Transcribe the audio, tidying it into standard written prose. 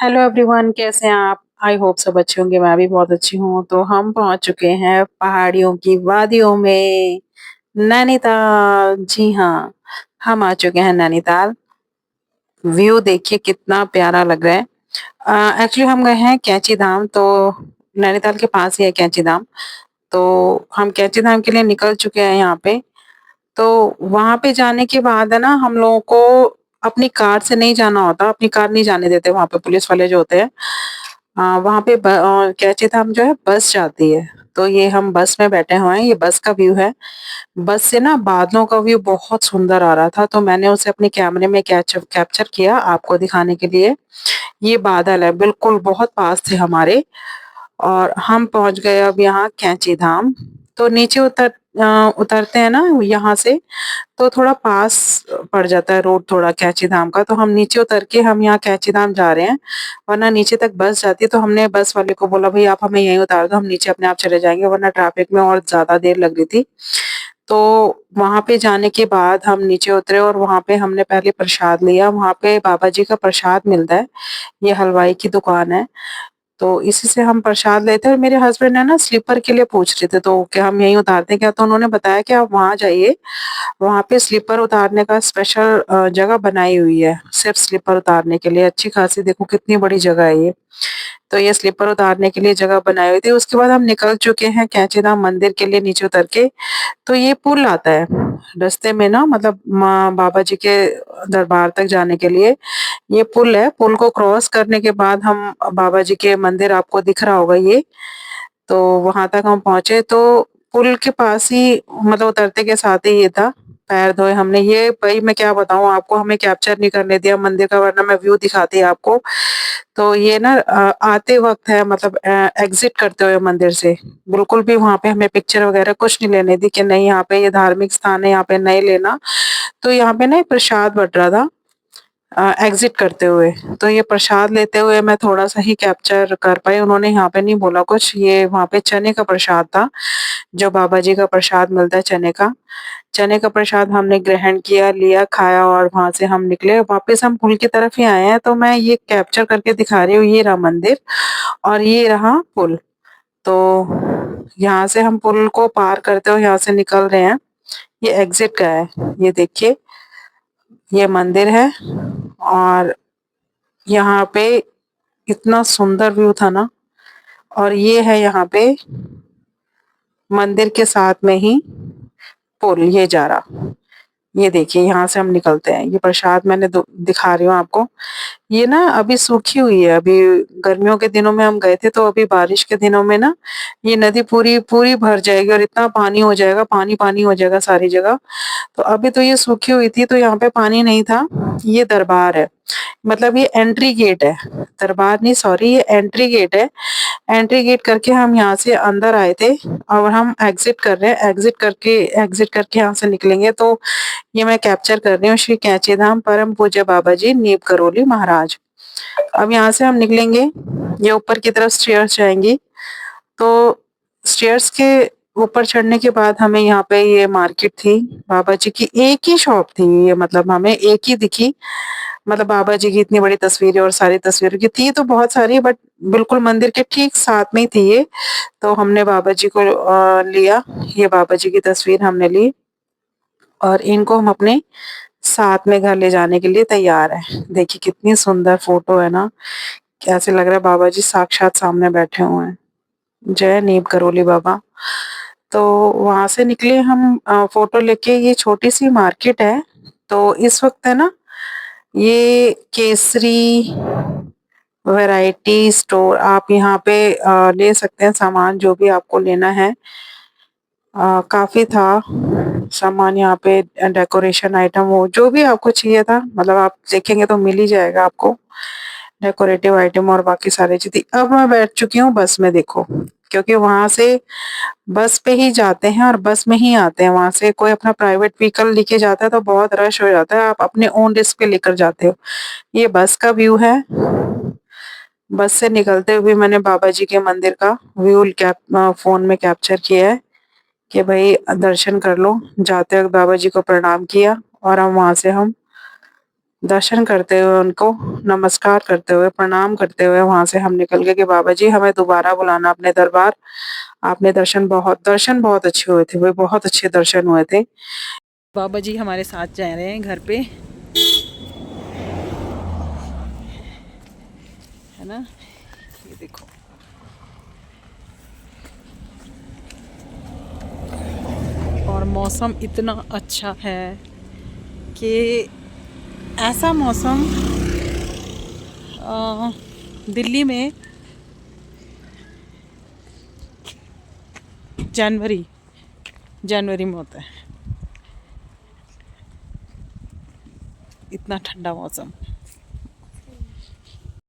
Hello everyone, कैसे हैं आप? आई होप सब अच्छे होंगे। मैं भी बहुत अच्छी हूँ। तो हम पहुंच चुके हैं पहाड़ियों की वादियों में, नैनीताल। जी हाँ, हम आ चुके हैं नैनीताल। व्यू देखिए कितना प्यारा लग रहा है। एक्चुअली हम गए हैं कैंची धाम, तो नैनीताल के पास ही है कैंची धाम। तो हम कैंची धाम के लिए निकल चुके हैं यहाँ पे। तो वहां पे जाने के बाद है ना, हम लोगों को अपनी कार से नहीं जाना होता। अपनी कार नहीं जाने देते वहां पे पुलिस वाले जो होते हैं। वहाँ पे कैंची धाम जो है बस जाती है। तो ये हम बस में बैठे हुए हैं। ये बस का व्यू है। बस से ना बादलों का व्यू बहुत सुंदर आ रहा था, तो मैंने उसे अपने कैमरे में कैप्चर किया आपको दिखाने के लिए। ये बादल है, बिल्कुल बहुत पास थे हमारे। और हम पहुंच गए अब यहाँ कैंची धाम। तो नीचे उतरते हैं ना यहाँ से, तो थोड़ा पास पड़ जाता है रोड थोड़ा कैंची धाम का। तो हम नीचे उतर के हम यहाँ कैंची धाम जा रहे हैं, वरना नीचे तक बस जाती है। तो हमने बस वाले को बोला, भाई आप हमें यहीं उतार दो, हम नीचे अपने आप चले जाएंगे, वरना ट्रैफिक में और ज्यादा देर लग रही थी। तो वहां पे जाने के बाद हम नीचे उतरे और वहां पे हमने पहले प्रसाद लिया। वहां पे बाबा जी का प्रसाद मिलता है। ये हलवाई की दुकान है। तो इसी से हम प्रसाद लेते हैं। और मेरे हस्बैंड है ना स्लीपर के लिए पूछ रहे थे, तो क्या हम यहीं उतारते हैं क्या? तो उन्होंने बताया कि आप वहां जाइए, वहां पे स्लीपर उतारने का स्पेशल जगह बनाई हुई है, सिर्फ स्लीपर उतारने के लिए। अच्छी खासी, देखो कितनी बड़ी जगह है ये। तो ये स्लीपर उतारने के लिए जगह बनाई हुई थी। उसके बाद हम निकल चुके हैं कैंचीधाम मंदिर के लिए नीचे उतर के। तो ये पुल आता है रास्ते में ना, मतलब माँ बाबा जी के दरबार तक जाने के लिए ये पुल है। पुल को क्रॉस करने के बाद हम बाबा जी के मंदिर, आपको दिख रहा होगा ये। तो वहां तक हम पहुंचे तो पुल के पास ही, मतलब उतरते के साथ ही ये था। पैर धोए हमने। ये भाई मैं क्या बताऊं आपको, हमें कैप्चर नहीं करने दिया मंदिर का, वरना मैं व्यू दिखाती आपको। तो ये ना आते वक्त है, मतलब एग्जिट करते हुए मंदिर से, बिल्कुल भी वहां पे हमें पिक्चर वगैरह कुछ नहीं लेने दी कि नहीं यहाँ पे ये धार्मिक स्थान है, यहाँ पे नहीं लेना। तो यहाँ पे ना एक प्रसाद बट रहा था एग्जिट करते हुए। तो ये प्रसाद लेते हुए मैं थोड़ा सा ही कैप्चर कर पाई। उन्होंने यहाँ पे नहीं बोला कुछ। ये वहाँ पे चने का प्रसाद था, जो बाबा जी का प्रसाद मिलता है चने का। चने का प्रसाद हमने ग्रहण किया, लिया, खाया और वहां से हम निकले। वापस हम पुल की तरफ ही आए हैं। तो मैं ये कैप्चर करके दिखा रही हूँ। ये रहा मंदिर और ये रहा पुल। तो यहाँ से हम पुल को पार करते हुए यहाँ से निकल रहे हैं। ये एग्जिट का है। ये देखिए, ये मंदिर है। और यहाँ पे इतना सुंदर व्यू था ना। और ये है यहाँ पे मंदिर के साथ में ही पुल ये जा रहा। ये देखिए, यहाँ से हम निकलते हैं। ये प्रसाद मैंने दिखा रही हूँ आपको। ये ना अभी सूखी हुई है। अभी गर्मियों के दिनों में हम गए थे, तो अभी बारिश के दिनों में ना ये नदी पूरी पूरी भर जाएगी और इतना पानी हो जाएगा, पानी पानी हो जाएगा सारी जगह। तो अभी तो ये सूखी हुई थी, तो यहाँ पे पानी नहीं था। ये दरबार है, मतलब ये एंट्री गेट है। दरबार नहीं, सॉरी, ये एंट्री गेट है। एंट्री गेट करके हम यहाँ से अंदर आए थे और हम एग्जिट कर रहे हैं। एग्जिट करके यहाँ से निकलेंगे। तो ये मैं कैप्चर कर रही हूँ, श्री कैंचीधाम परम पूज्य बाबा जी नीव करोली महाराज। अब यहाँ से हम निकलेंगे, ये ऊपर की तरफ स्टेयर्स जाएंगी। तो स्टेयर्स के ऊपर चढ़ने के बाद हमें यहाँ पे ये मार्केट थी। बाबा जी की एक ही शॉप थी ये, मतलब हमें एक ही दिखी। मतलब बाबा जी की इतनी बड़ी तस्वीरें, और सारी तस्वीरों की थी तो बहुत सारी, बट बिल्कुल मंदिर के ठीक साथ में ही थी ये। तो हमने बाबा जी को लिया। ये बाबा जी की तस्वीर हमने ली और इनको हम अपने साथ में घर ले जाने के लिए तैयार है। देखिए कितनी सुंदर फोटो है ना। कैसे लग रहा है बाबा जी साक्षात सामने बैठे हुए हैं। जय नीव करोली बाबा। तो वहां से निकले हम फोटो लेके। ये छोटी सी मार्केट है। तो इस वक्त है ना, ये केसरी वैरायटी स्टोर, आप यहाँ पे ले सकते हैं सामान जो भी आपको लेना है। काफी था सामान यहाँ पे, डेकोरेशन आइटम, वो जो भी आपको चाहिए था, मतलब आप देखेंगे तो मिल ही जाएगा आपको। डेकोरेटिव आइटम और बाकी सारी चीजें। अब मैं बैठ चुकी हूँ बस में, देखो, क्योंकि वहां से बस पे ही जाते हैं और बस में ही आते हैं। वहां से कोई अपना प्राइवेट व्हीकल लेके जाता है तो बहुत रश हो जाता है। आप अपने ओन रिस्क पे लेकर जाते हो। ये बस का व्यू है। बस से निकलते हुए मैंने बाबा जी के मंदिर का व्यू फोन में कैप्चर किया है कि भाई दर्शन कर लो। जाते वक्त बाबा जी को प्रणाम किया और हम वहां से हम दर्शन करते हुए उनको नमस्कार करते हुए, प्रणाम करते हुए वहाँ से हम निकल गए कि बाबा जी हमें दोबारा बुलाना अपने दरबार। आपने दर्शन बहुत अच्छे हुए थे, वो बहुत अच्छे दर्शन हुए थे। बाबा जी हमारे साथ जा रहे हैं घर पे, है ना? ये देखो, और मौसम इतना अच्छा है कि ऐसा मौसम दिल्ली में जनवरी जनवरी में होता है, इतना ठंडा मौसम।